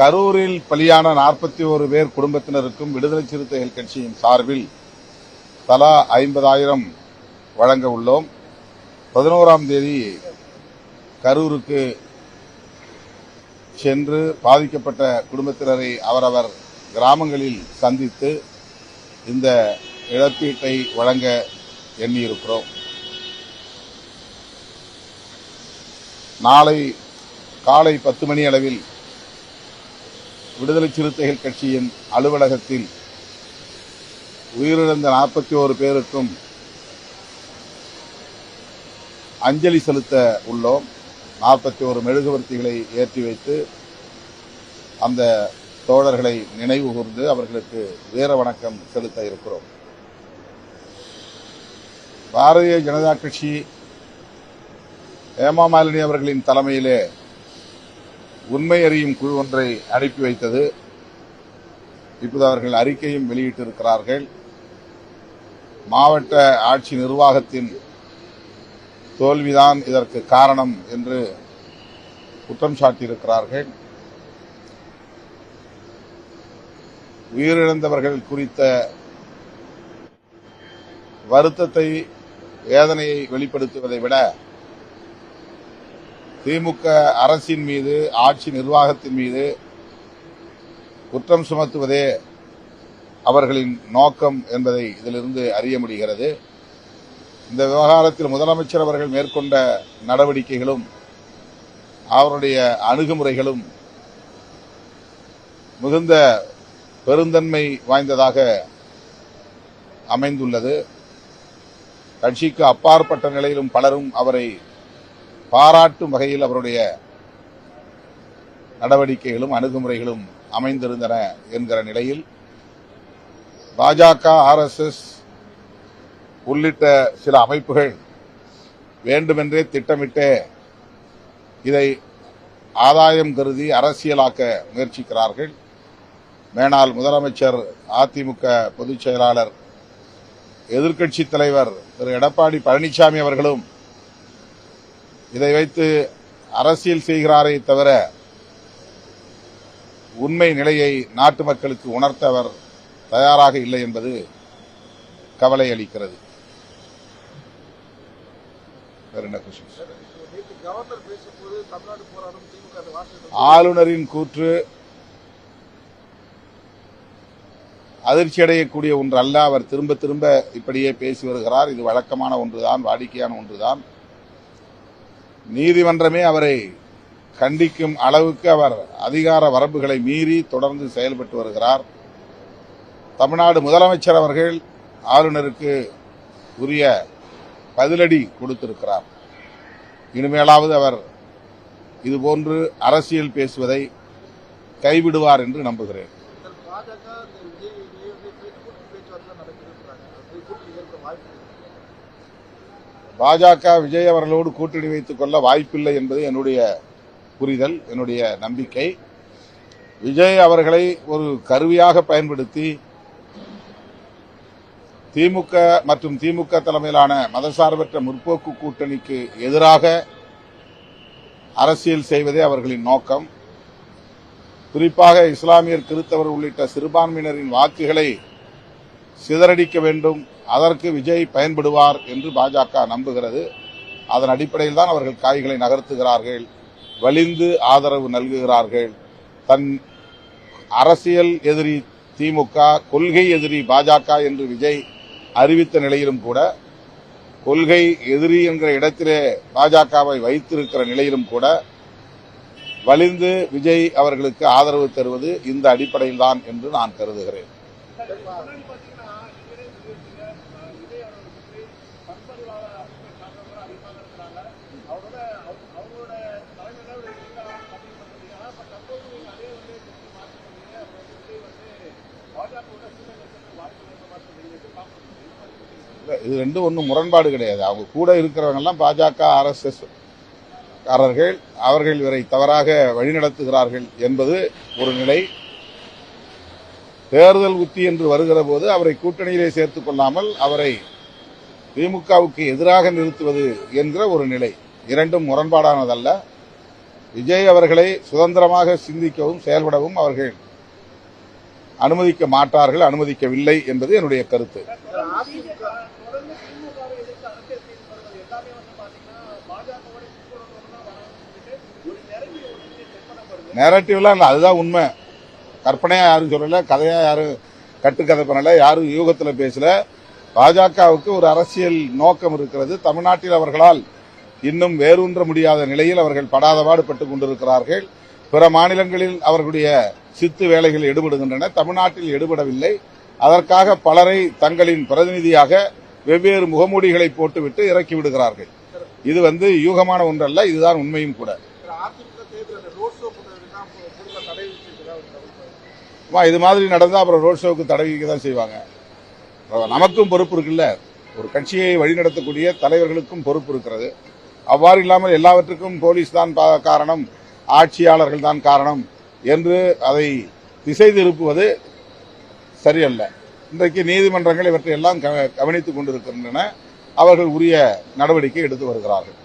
கரூரில் பலியான 41 பேர் குடும்பத்தினருக்கும் விடுதலை சிறுத்தைகள் கட்சியின் சார்பில் தலா 50,000 வழங்க உள்ளோம். 11ஆம் தேதி கரூருக்கு சென்று பாதிக்கப்பட்ட குடும்பத்தினரை அவரவர் கிராமங்களில் சந்தித்து இந்த இழப்பீட்டை வழங்க எண்ணியிருக்கிறோம். நாளை காலை 10 மணி அளவில் விடுதலை சிறுத்தைகள் கட்சியின் அலுவலகத்தில் உயிரிழந்த 41 பேருக்கும் அஞ்சலி செலுத்த உள்ளோம். 41 மெழுகுவர்த்திகளை ஏற்றி வைத்து அந்த தோழர்களை நினைவு கூர்ந்து அவர்களுக்கு வீர வணக்கம் செலுத்த இருக்கிறோம். பாரதிய ஜனதா கட்சி ஹேமா மாலினி அவர்களின் தலைமையிலே உண்மை அறியும் குழு ஒன்றை அனுப்பி வைத்தது. இப்போது அவர்கள் அறிக்கையும் வெளியிட்டிருக்கிறார்கள். மாவட்ட ஆட்சி நிர்வாகத்தின் தோல்விதான் இதற்கு காரணம் என்று குற்றம் சாட்டியிருக்கிறார்கள். உயிரிழந்தவர்கள் குறித்த வருத்தத்தை, வேதனையை வெளிப்படுத்துவதை விட திமுக அரசின் மீது, ஆட்சி நிர்வாகத்தின் மீது குற்றம் சுமத்துவதே அவர்களின் நோக்கம் என்பதை இதிலிருந்து அறிய முடிகிறது. இந்த விவகாரத்தில் முதலமைச்சர் அவர்கள் மேற்கொண்ட நடவடிக்கைகளும் அவருடைய அணுகுமுறைகளும் மிகுந்த பெருந்தன்மை வாய்ந்ததாக அமைந்துள்ளது. கட்சிக்கு அப்பாற்பட்ட நிலையிலும் பலரும் அவரை பாராட்டும் வகையில் அவருடைய நடவடிக்கைகளும் அணுகுமுறைகளும் அமைந்திருந்தன என்கிற நிலையில் பாஜக, RSS உள்ளிட்ட சில அமைப்புகள் வேண்டுமென்றே திட்டமிட்டு இதை ஆதாயம் கருதி அரசியலாக்க முயற்சிக்கிறார்கள். மேனால் முதலமைச்சர், அதிமுக பொதுச் செயலாளர், எதிர்க்கட்சித் தலைவர் திரு எடப்பாடி பழனிசாமி அவர்களும் இதை வைத்து அரசியல் செய்கிறாரே தவிர உண்மை நிலையை நாட்டு மக்களுக்கு உணர்த்த அவர் தயாராக இல்லை என்பது கவலை அளிக்கிறது. ஆளுநரின் கூற்று அதிர்ச்சியடையக்கூடிய ஒன்று அல்ல. அவர் திரும்ப திரும்ப இப்படியே பேசி வருகிறார். இது வழக்கமான ஒன்றுதான், வாடிக்கையான ஒன்றுதான். நீதிமன்றமே அவரை கண்டிக்கும் அளவுக்கு அவர் அதிகார வரம்புகளை மீறி தொடர்ந்து செயல்பட்டு வருகிறார். தமிழ்நாடு முதலமைச்சர் அவர்கள் ஆளுநருக்கு உரிய பதிலடி கொடுத்திருக்கிறார். இனிமேலாவது அவர் இதுபோன்று அரசியல் பேசுவதை கைவிடுவார் என்று நம்புகிறேன். பாஜக விஜய் அவர்களோடு கூட்டணி வைத்துக் கொள்ள வாய்ப்பில்லை என்பது என்னுடைய புரிதல், என்னுடைய நம்பிக்கை. விஜய் அவர்களை ஒரு கருவியாக பயன்படுத்தி திமுக மற்றும் திமுக தலைமையிலான மதசார்பற்ற முற்போக்கு கூட்டணிக்கு எதிராக அரசியல் செய்வதே அவர்களின் நோக்கம். குறிப்பாக இஸ்லாமியர், கிறிஸ்தவர் உள்ளிட்ட சிறுபான்மையினரின் வாக்குகளை சிதறடிக்க வேண்டும், அதற்கு விஜய் பயன்படுவார் என்று பாஜக நம்புகிறது. அதன் அடிப்படையில் தான் அவர்கள் காய்களை நகர்த்துகிறார்கள், வலிந்து ஆதரவு நல்குகிறார்கள். தன் அரசியல் எதிரி திமுக, கொள்கை எதிரி பாஜக என்று விஜய் அறிவித்த நிலையிலும் கூட, கொள்கை எதிரி என்கிற இடத்திலே பாஜகவை வைத்திருக்கிற நிலையிலும் கூட வலிந்து விஜய் அவர்களுக்கு ஆதரவு தருவது இந்த அடிப்படையில் தான் என்று நான் கருதுகிறேன். இது ரெண்டும் ஒன்றும் முரண்பாடு கிடையாது. அவங்க கூட இருக்கிறவங்க எல்லாம் பாஜக, RSS காரர்கள். அவர்கள் இவரை தவறாக வழிநடத்துகிறார்கள் என்பது ஒரு நிலை. தேர்தல் உத்தி என்று வருகிற போது அவரை கூட்டணியிலே சேர்த்துக் கொள்ளாமல் அவரை திமுகவுக்கு எதிராக நிறுத்துவது என்கிற ஒரு நிலை. இரண்டும் முரண்பாடானதல்ல. விஜய் அவர்களை சுதந்திரமாக சிந்திக்கவும் செயல்படவும் அவர்கள் அனுமதிக்க மாட்டார்கள், அனுமதிக்கவில்லை என்பது என்னுடைய கருத்து. நேரட்டிவ்லாம் இல்லை, அதுதான் உண்மை. கற்பனையா யாரும் சொல்லல, கதையா யாரும் கட்டுக்கதை பண்ணல, யாரும் யூகத்தில் பேசல. பாஜகவுக்கு ஒரு அரசியல் நோக்கம் இருக்கிறது. தமிழ்நாட்டில் அவர்களால் இன்னும் வேரூன்ற முடியாத நிலையில் அவர்கள் படாதபாடு பட்டுக் கொண்டிருக்கிறார்கள். பிற மாநிலங்களில் அவர்களுடைய சித்து வேலைகள் எடுபடுகின்றன, தமிழ்நாட்டில் எடுபடவில்லை. அதற்காக பலரை தங்களின் பிரதிநிதியாக வெவ்வேறு முகமூடிகளை போட்டுவிட்டு இறக்கி விடுகிறார்கள். இது யூகமான ஒன்றல்ல, இதுதான் உண்மையும் கூட. இது மாதிரி நடந்தா அப்புறம் ரோட் ஷோவுக்கு தடை வைக்க தான் செய்வாங்க. நமக்கும் பொறுப்பு இருக்குல்ல, ஒரு கட்சியை வழிநடத்தக்கூடிய தலைவர்களுக்கும் பொறுப்பு இருக்கிறது. அவ்வாறு இல்லாமல் எல்லாவற்றுக்கும் போலீஸ் தான் காரணம், ஆட்சியாளர்கள் தான் காரணம் என்று அதை திசை திருப்புவது சரியல்ல. இன்றைக்கு நீதிமன்றங்கள் இவற்றை எல்லாம் கவனித்துக் கொண்டிருக்கின்றன. அவர்கள் உரிய நடவடிக்கை எடுத்து வருகிறார்கள்.